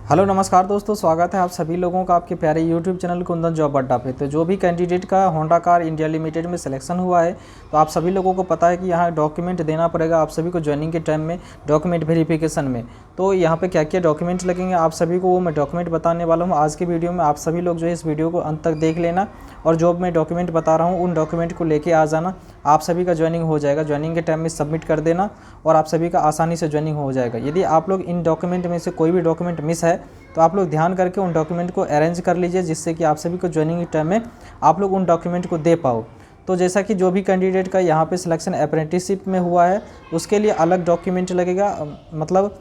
Hello नमस्कार दोस्तों, स्वागत है आप सभी लोगों का आपके प्यारे यूट्यूब चैनल कुंदन जॉब अड्डा पे। तो जो भी कैंडिडेट का होंडा कार इंडिया लिमिटेड में सिलेक्शन हुआ है, तो आप सभी लोगों को पता है कि यहाँ डॉक्यूमेंट देना पड़ेगा आप सभी को ज्वाइनिंग के टाइम में, डॉक्यूमेंट वेरिफिकेशन में। तो यहाँ पे क्या क्या डॉक्यूमेंट लगेंगे आप सभी को वो मैं डॉक्यूमेंट बताने वाला हूँ आज के वीडियो में। आप सभी लोग जो है इस वीडियो को अंत तक देख लेना और जो मैं डॉक्यूमेंट बता रहा हूँ उन डॉक्यूमेंट को लेके आ जाना। आप सभी का ज्वाइनिंग हो जाएगा, ज्वाइनिंग के टाइम में सबमिट कर देना और आप सभी का आसानी से ज्वाइनिंग हो जाएगा। यदि आप लोग इन डॉक्यूमेंट में से कोई भी डॉक्यूमेंट मिस है तो आप लोग ध्यान करके उन डॉक्यूमेंट को अरेंज कर लीजिए, जिससे कि आप सभी को ज्वाइनिंग के टाइम में आप लोग उन डॉक्यूमेंट को दे पाओ। तो जैसा कि जो भी कैंडिडेट का यहाँ पे सिलेक्शन अप्रेंटिसशिप में हुआ है उसके लिए अलग डॉक्यूमेंट लगेगा, मतलब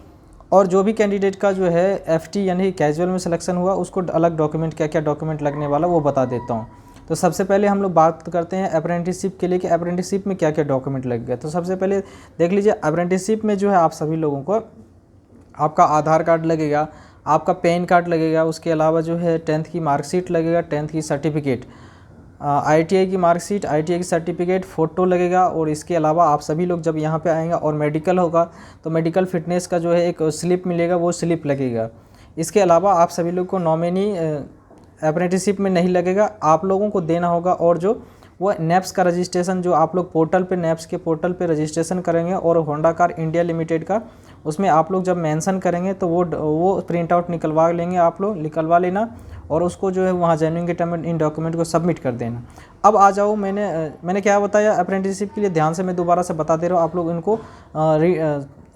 और जो भी कैंडिडेट का जो है एफटी यानी कैजुअल में सिलेक्शन हुआ उसको अलग डॉक्यूमेंट क्या क्या डॉक्यूमेंट लगने वाला वो बता देता हूँ। तो सबसे पहले हम लोग बात करते हैं अप्रेंटिसशिप के लिए कि अप्रेंटिसशिप में क्या क्या डॉक्यूमेंट लगेगा। तो सबसे पहले देख लीजिए, अप्रेंटिसशिप में जो है आप सभी लोगों को आपका आधार कार्ड लगेगा, आपका पैन कार्ड लगेगा, उसके अलावा जो है 10th की मार्कशीट लगेगा, 10th की सर्टिफिकेट, आईटीआई की मार्कशीट, आईटीआई की सर्टिफिकेट, फ़ोटो लगेगा। और इसके अलावा आप सभी लोग जब यहाँ पे आएंगे और मेडिकल होगा तो मेडिकल फिटनेस का जो है एक स्लिप मिलेगा, वो स्लिप लगेगा। इसके अलावा आप सभी लोग को नॉमिनी अप्रेंटिसशिप में नहीं लगेगा, आप लोगों को देना होगा। और जो वो नेप्स का रजिस्ट्रेशन जो आप लोग पोर्टल पे नेप्स के पोर्टल पे रजिस्ट्रेशन करेंगे और होंडा कार इंडिया लिमिटेड का उसमें आप लोग जब मेंशन करेंगे तो वो प्रिंट आउट निकलवा लेंगे, आप लोग निकलवा लेना और उसको जो है वहाँ ज्वाइनिंग के टाइम में इन डॉक्यूमेंट को सबमिट कर देना। अब आ जाओ, मैंने क्या बताया अप्रेंटिसशिप के लिए, ध्यान से मैं दोबारा से बता दे रहा हूँ, आप लोग इनको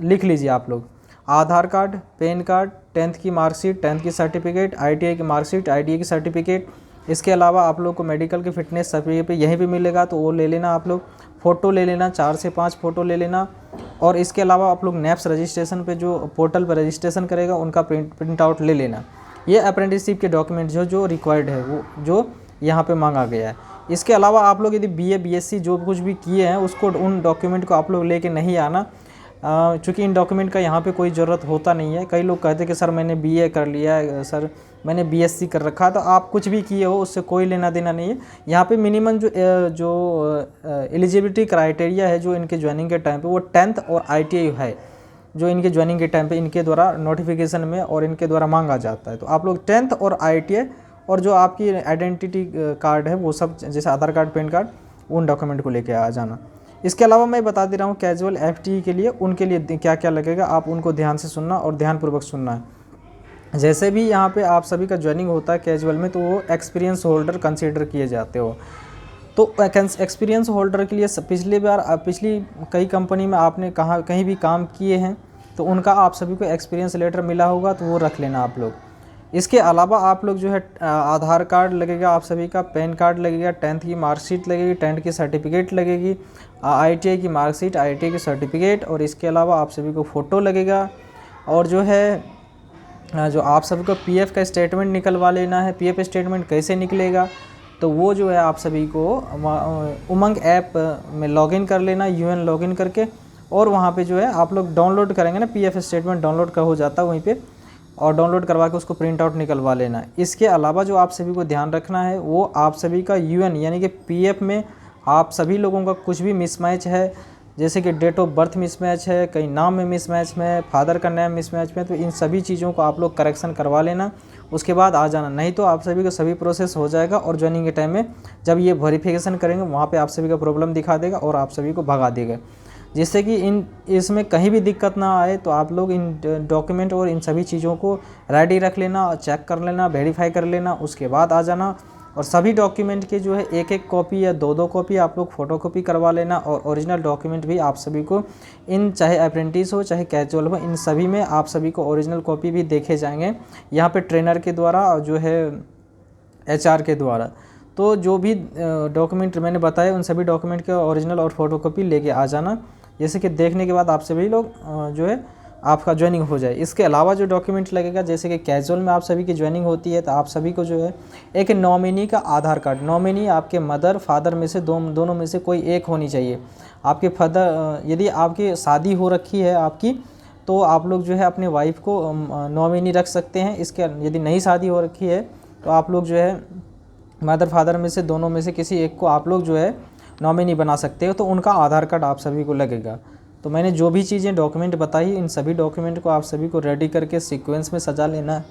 लिख लीजिए। आप लोग आधार कार्ड, पैन कार्ड, 10th की मार्कशीट, 10th की सर्टिफिकेट, आईटीआई की मार्कशीट, आईटीआई की सर्टिफिकेट। इसके अलावा आप लोग को मेडिकल की फ़िटनेस सर्टिफिकेट पे यहीं भी मिलेगा तो वो ले लेना। आप लोग फ़ोटो ले लेना, 4 से 5 फ़ोटो ले लेना। और इसके अलावा आप लोग नेप्स रजिस्ट्रेशन पे जो पोर्टल पर रजिस्ट्रेशन करेगा उनका प्रिंट आउट ले लेना। ये अप्रेंटिसशिप के डॉक्यूमेंट जो रिक्वायर्ड है वो जो यहाँ पे मांगा गया है। इसके अलावा आप लोग यदि बीए बीएससी जो कुछ भी किए हैं उसको उन डॉक्यूमेंट को आप लोग लेके नहीं आना, चूँकि इन डॉक्यूमेंट का यहाँ पे कोई ज़रूरत होता नहीं है। कई लोग कहते हैं कि सर मैंने बीए कर लिया है, सर मैंने बीएससी कर रखा है, तो आप कुछ भी किए हो उससे कोई लेना देना नहीं है। यहाँ पे मिनिमम जो एलिजिबिलिटी क्राइटेरिया है जो इनके ज्वाइनिंग के टाइम पे वो 10th और आईटीआई है, जो इनके ज्वाइनिंग के टाइम पे इनके द्वारा नोटिफिकेशन में और इनके द्वारा मांगा जाता है। तो आप लोग 10th और आईटीआई और जो आपकी आइडेंटिटी कार्ड है वो सब, जैसे आधार कार्ड, पैन कार्ड, उन डॉक्यूमेंट को लेके आ जाना। इसके अलावा मैं बता दे रहा हूँ कैजुअल एफटी के लिए उनके लिए क्या क्या लगेगा, आप उनको ध्यान से सुनना और ध्यानपूर्वक सुनना है। जैसे भी यहाँ पे आप सभी का ज्वाइनिंग होता है कैजुअल में तो वो एक्सपीरियंस होल्डर कंसीडर किए जाते हो। तो एक्सपीरियंस होल्डर के लिए पिछली कई कंपनी में आपने कहीं भी काम किए हैं तो उनका आप सभी को एक्सपीरियंस लेटर मिला होगा तो वो रख लेना आप लोग। इसके अलावा आप लोग जो है आधार कार्ड लगेगा आप सभी का, पैन कार्ड लगेगा, 10th की मार्कशीट लगेगी, 10th की सर्टिफिकेट लगेगी, आईटीआई की मार्कशीट, आईटीआई की सर्टिफिकेट। और इसके अलावा आप सभी को फ़ोटो लगेगा। और जो है जो आप सभी को पीएफ का स्टेटमेंट निकलवा लेना है। पीएफ स्टेटमेंट कैसे निकलेगा, तो वो जो है आप सभी को उमंग ऐप में लॉगिन कर लेना, यूएन लॉगिन करके, और वहाँ पे जो है आप लोग डाउनलोड करेंगे ना, पीएफ स्टेटमेंट डाउनलोड का हो जाता है वहीं पे, और डाउनलोड करवा के उसको प्रिंट आउट निकलवा लेना। इसके अलावा जो आप सभी को ध्यान रखना है वो आप सभी का यूएन यानी कि पीएफ में आप सभी लोगों का कुछ भी मिसमैच है, जैसे कि डेट ऑफ बर्थ मिसमैच है, कहीं नाम में मिसमैच है, फादर का नाम मिसमैच में, तो इन सभी चीज़ों को आप लोग करेक्शन करवा लेना, उसके बाद आ जाना। नहीं तो आप सभी का सभी प्रोसेस हो जाएगा और ज्वाइनिंग के टाइम में जब ये वेरिफिकेशन करेंगे वहाँ पे आप सभी का प्रॉब्लम दिखा देगा और आप सभी को भगा देगा, जिससे कि इसमें कहीं भी दिक्कत ना आए। तो आप लोग इन डॉक्यूमेंट और इन सभी चीज़ों को रेडी रख लेना, चेक कर लेना, वेरीफाई कर लेना, उसके बाद आ जाना। और सभी डॉक्यूमेंट के जो है एक एक कॉपी या दो कॉपी आप लोग फ़ोटोकॉपी करवा लेना। और ओरिजिनल डॉक्यूमेंट भी आप सभी को इन, चाहे अप्रेंटिस हो चाहे कैजुअल हो, इन सभी में आप सभी को ओरिजिनल कॉपी भी देखे जाएंगे यहाँ पे ट्रेनर के द्वारा और जो है एचआर के द्वारा। तो जो भी डॉक्यूमेंट मैंने बताए उन सभी डॉक्यूमेंट के ओरिजिनल और फ़ोटोकॉपी लेके आ जाना, जैसे कि देखने के बाद आप सभी लोग जो है आपका ज्वाइनिंग हो जाए। इसके अलावा जो डॉक्यूमेंट लगेगा, जैसे कि कैजुअल में आप सभी की ज्वाइनिंग होती है तो आप सभी को जो है एक नॉमिनी का आधार कार्ड, नॉमिनी आपके मदर फादर में से दोनों में से कोई एक होनी चाहिए। आपके फादर, यदि आपकी शादी हो रखी है आपकी, तो आप लोग जो है अपने वाइफ को नॉमिनी रख सकते हैं। इसके यदि नई शादी हो रखी है तो आप लोग जो है मदर फादर में से दोनों में से किसी एक को आप लोग जो है नॉमिनी बना सकते हो, तो उनका आधार कार्ड आप सभी को लगेगा। तो मैंने जो भी चीज़ें डॉक्यूमेंट बताई इन सभी डॉक्यूमेंट को आप सभी को रेडी करके सीक्वेंस में सजा लेना है।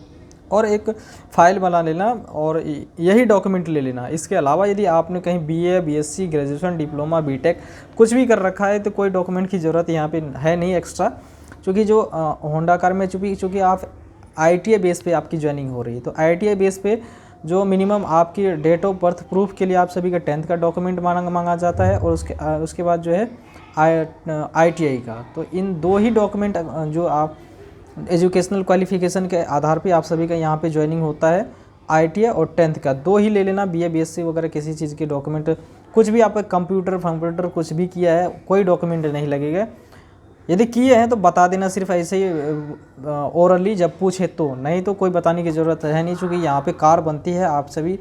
और एक फ़ाइल बना लेना और यही डॉक्यूमेंट ले लेना। इसके अलावा यदि आपने कहीं BA, BSc, graduation, diploma, BTech कुछ भी कर रखा है तो कोई डॉक्यूमेंट की ज़रूरत यहाँ पे है नहीं एक्स्ट्रा, क्योंकि जो होंडा कार में चूँकि आप आईटीआई बेस पे आपकी ज्वाइनिंग हो रही है, तो आईटीआई बेस पे जो मिनिमम आपकी डेट ऑफ बर्थ प्रूफ के लिए आप सभी का 10th का डॉक्यूमेंट मांगा जाता है, और उसके बाद जो है आईटीआई का। तो इन 2 ही डॉक्यूमेंट जो आप एजुकेशनल क्वालिफिकेशन के आधार पे आप सभी का यहाँ पे ज्वाइनिंग होता है। आईटीआई और 10th का 2 ही ले लेना। बीए, बीएससी वगैरह किसी चीज़ के डॉक्यूमेंट, कुछ भी आप कंप्यूटर कुछ भी किया है, कोई डॉक्यूमेंट नहीं लगेगा। यदि किए हैं तो बता देना, सिर्फ ऐसे ही ओरली जब पूछे तो, नहीं तो कोई बताने की ज़रूरत है नहीं, चूँकि यहाँ पे कार बनती है। आप सभी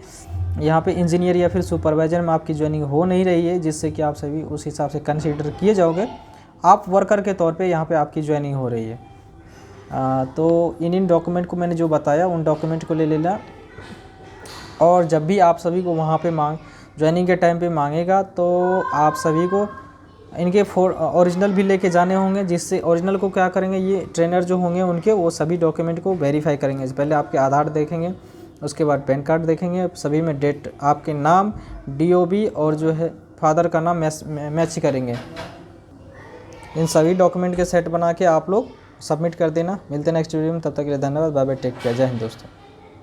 यहाँ पे इंजीनियर या फिर सुपरवाइजर में आपकी ज्वाइनिंग हो नहीं रही है, जिससे कि आप सभी उस हिसाब से कंसीडर किए जाओगे। आप वर्कर के तौर पे यहाँ पे आपकी ज्वाइनिंग हो रही है। तो इन डॉक्यूमेंट को मैंने जो बताया उन डॉक्यूमेंट को ले लेना, और जब भी आप सभी को वहाँ पे ज्वाइनिंग के टाइम पे मांगेगा तो आप सभी को इनके ओरिजिनल भी लेके जाने होंगे, जिससे ओरिजिनल को क्या करेंगे, ये ट्रेनर जो होंगे उनके, वो सभी डॉक्यूमेंट को वेरीफाई करेंगे। पहले आपके आधार देखेंगे, उसके बाद पैन कार्ड देखेंगे, सभी में डेट, आपके नाम, डीओबी और जो है फादर का नाम मैच करेंगे। इन सभी डॉक्यूमेंट के सेट बना के आप लोग सबमिट कर देना। मिलते हैं नेक्स्ट वीडियो में, तब तक के लिए धन्यवाद, बाय बाय, टेक केयर, जय हिंद दोस्तों।